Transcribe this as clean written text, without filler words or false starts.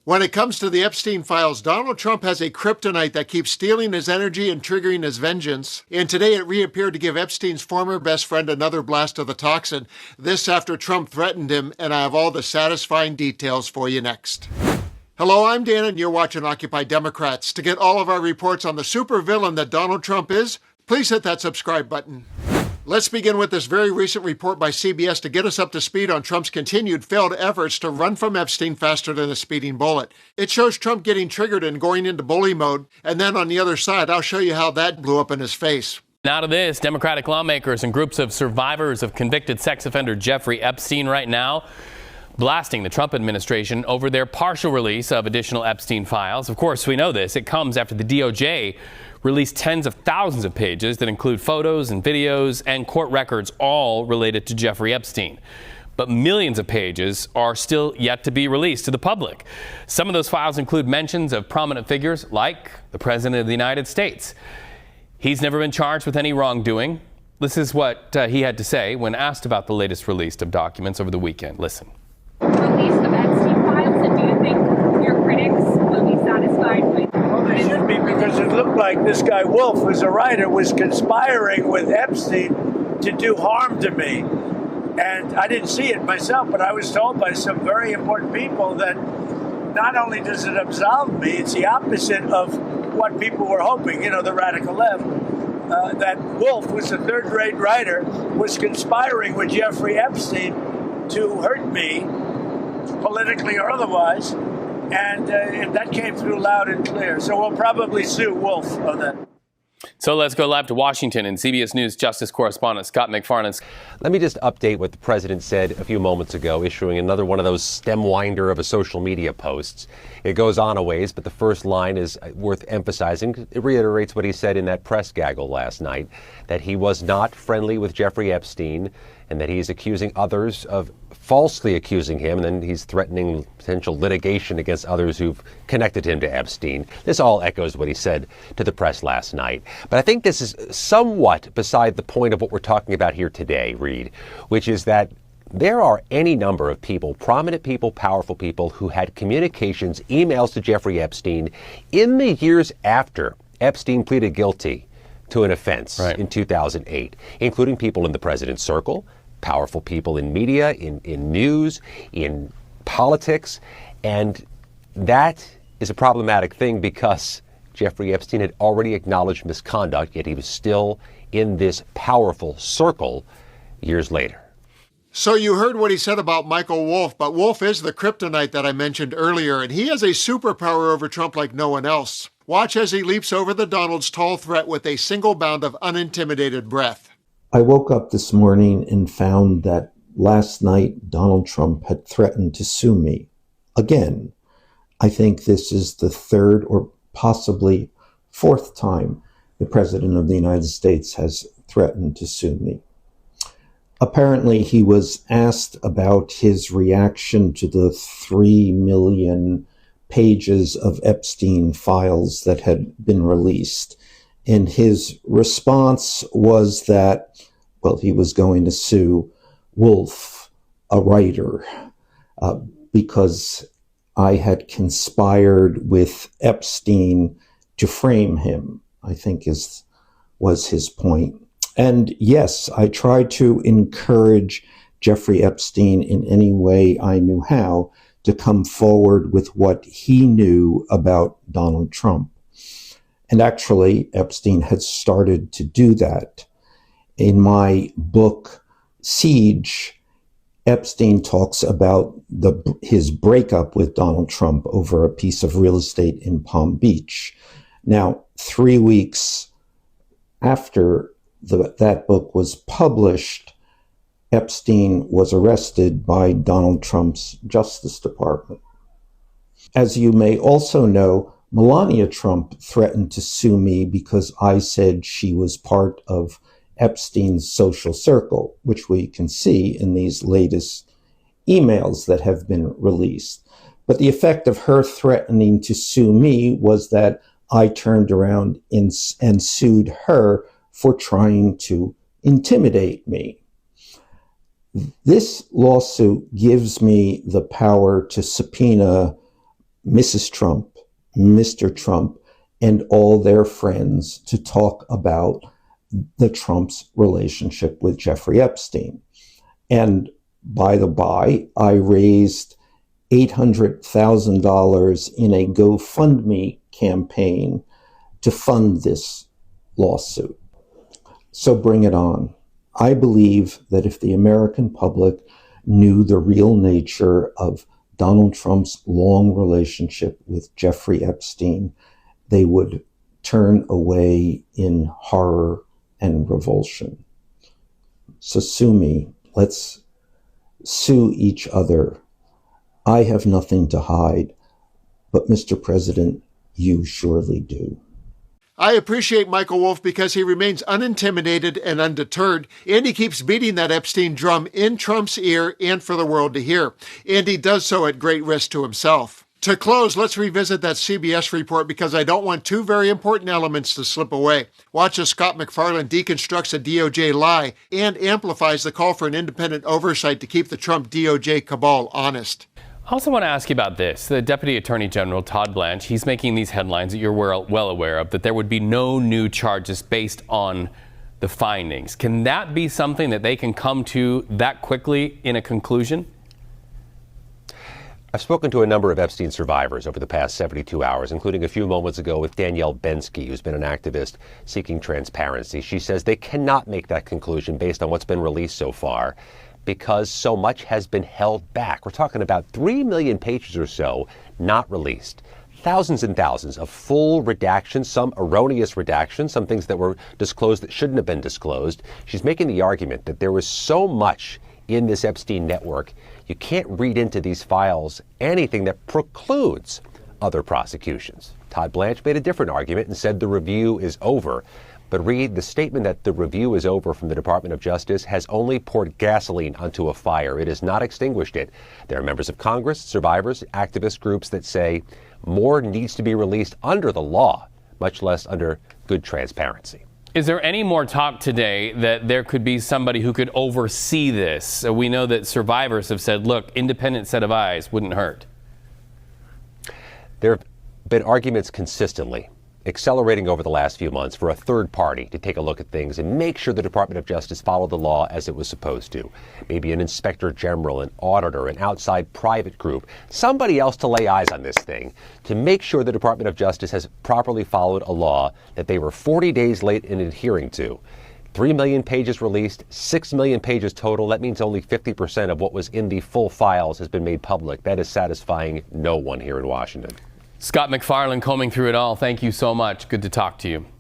When it comes to the Epstein files, Donald Trump has a kryptonite that keeps stealing his energy and triggering his vengeance. And today it reappeared to give Epstein's former best friend another blast of the toxin. This after Trump threatened him, and I have all the satisfying details for you next. Hello, I'm Dan, and you're watching Occupy Democrats. To get all of our reports on the supervillain that Donald Trump is, please hit that subscribe button. Let's begin with this very recent report by CBS to get us up to speed on Trump's continued failed efforts to run from Epstein faster than a speeding bullet. It shows Trump getting triggered and going into bully mode, and then on the other side, I'll show you how that blew up in his face. Now to this, Democratic lawmakers and groups of survivors of convicted sex offender Jeffrey Epstein right now blasting the Trump administration over their partial release of additional Epstein files. Of course, we know this. It comes after the DOJ released tens of thousands of pages that include photos and videos and court records, all related to Jeffrey Epstein. But millions of pages are still yet to be released to the public. Some of those files include mentions of prominent figures like the President of the United States. He's never been charged with any wrongdoing. This is what he had to say when asked about the latest release of documents over the weekend. Listen. Release of Epstein files, and do you think your critics will be satisfied with? Well, they should be, because it looked like this guy Wolf, who's a writer, was conspiring with Epstein to do harm to me. And I didn't see it myself, but I was told by some very important people that not only does it absolve me, it's the opposite of what people were hoping, the radical left. That Wolf was a third-rate writer, was conspiring with Jeffrey Epstein to hurt me, politically or otherwise, and that came through loud and clear. So we'll probably sue Wolf on that. So let's go live to Washington and CBS News Justice correspondent Scott McFarland. Let me just update what the president said a few moments ago, issuing another one of those stem winder of a social media posts. It goes on a ways, but the first line is worth emphasizing. It reiterates what he said in that press gaggle last night, that he was not friendly with Jeffrey Epstein and that he's accusing others of falsely accusing him, and then he's threatening potential litigation against others who've connected him to Epstein. This all echoes what he said to the press last night. But I think this is somewhat beside the point of what we're talking about here today, Reed, which is that there are any number of people, prominent people, powerful people, who had communications, emails to Jeffrey Epstein in the years after Epstein pleaded guilty to an offense in 2008, including people in the president's circle, powerful people in media, in news, in politics. And that is a problematic thing because Jeffrey Epstein had already acknowledged misconduct, yet he was still in this powerful circle years later. So you heard what he said about Michael Wolff, but Wolff is the kryptonite that I mentioned earlier, and he has a superpower over Trump like no one else. Watch as he leaps over the Donald's tall threat with a single bound of unintimidated breath. I woke up this morning and found that last night Donald Trump had threatened to sue me again. I think this is the third or possibly fourth time the President of the United States has threatened to sue me. Apparently, he was asked about his reaction to the 3 million pages of Epstein files that had been released. And his response was that, well, he was going to sue Wolf, a writer, because I had conspired with Epstein to frame him, I think was his point. And yes, I tried to encourage Jeffrey Epstein in any way I knew how to come forward with what he knew about Donald Trump. And actually, Epstein had started to do that. In my book, Siege, Epstein talks about his breakup with Donald Trump over a piece of real estate in Palm Beach. Now, 3 weeks after that book was published, Epstein was arrested by Donald Trump's Justice Department. As you may also know, Melania Trump threatened to sue me because I said she was part of Epstein's social circle, which we can see in these latest emails that have been released. But the effect of her threatening to sue me was that I turned around and sued her for trying to intimidate me. This lawsuit gives me the power to subpoena Mrs. Trump, Mr. Trump, and all their friends to talk about the Trump's relationship with Jeffrey Epstein. And by the by, I raised $800,000 in a GoFundMe campaign to fund this lawsuit. So bring it on. I believe that if the American public knew the real nature of Donald Trump's long relationship with Jeffrey Epstein, they would turn away in horror and revulsion. So sue me. Let's sue each other. I have nothing to hide, but Mr. President, you surely do. I appreciate Michael Wolff because he remains unintimidated and undeterred, and he keeps beating that Epstein drum in Trump's ear and for the world to hear. And he does so at great risk to himself. To close, let's revisit that CBS report because I don't want two very important elements to slip away. Watch as Scott McFarlane deconstructs a DOJ lie and amplifies the call for an independent oversight to keep the Trump DOJ cabal honest. I also want to ask you about this. The Deputy Attorney General, Todd Blanche, he's making these headlines that you're well aware of, that there would be no new charges based on the findings. Can that be something that they can come to that quickly in a conclusion? I've spoken to a number of Epstein survivors over the past 72 hours, including a few moments ago with Danielle Bensky, who's been an activist seeking transparency. She says they cannot make that conclusion based on what's been released so far because so much has been held back. We're talking about 3 million pages or so not released. Thousands and thousands of full redactions, some erroneous redactions, some things that were disclosed that shouldn't have been disclosed. She's making the argument that there was so much in this Epstein network, you can't read into these files anything that precludes other prosecutions. Todd Blanche made a different argument and said the review is over. But Reed, the statement that the review is over from the Department of Justice has only poured gasoline onto a fire. It has not extinguished it. There are members of Congress, survivors, activist groups that say more needs to be released under the law, much less under good transparency. Is there any more talk today that there could be somebody who could oversee this? We know that survivors have said, look, independent set of eyes wouldn't hurt. There have been arguments consistently, accelerating over the last few months, for a third party to take a look at things and make sure the Department of Justice followed the law as it was supposed to. Maybe an inspector general, an auditor, an outside private group, somebody else to lay eyes on this thing to make sure the Department of Justice has properly followed a law that they were 40 days late in adhering to. 3 million pages released, 6 million pages total. That means only 50% of what was in the full files has been made public. That is satisfying no one here in Washington. Scott McFarlane combing through it all. Thank you so much. Good to talk to you.